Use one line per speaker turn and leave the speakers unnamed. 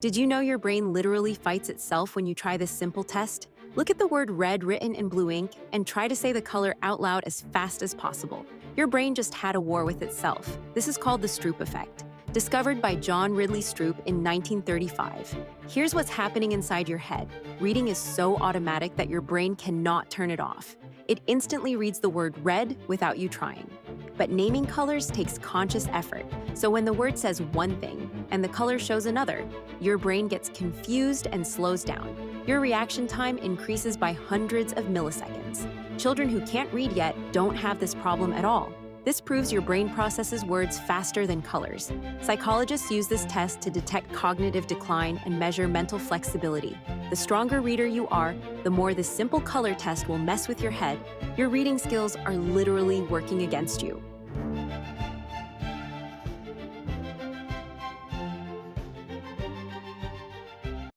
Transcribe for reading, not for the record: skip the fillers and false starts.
Did you know your brain literally fights itself when you try this simple test? Look at the word red written in blue ink and try to say the color out loud as fast as possible. Your brain just had a war with itself. This is called the Stroop effect. Discovered by John Ridley Stroop in 1935. Here's what's happening inside your head. Reading is so automatic that your brain cannot turn it off. It instantly reads the word red without you trying. But naming colors takes conscious effort. So when the word says one thing and the color shows another, your brain gets confused and slows down. Your reaction time increases by hundreds of milliseconds. Children who can't read yet don't have this problem at all. This proves your brain processes words faster than colors. Psychologists use this test to detect cognitive decline and measure mental flexibility. The stronger reader you are, the more this simple color test will mess with your head. Your reading skills are literally working against you.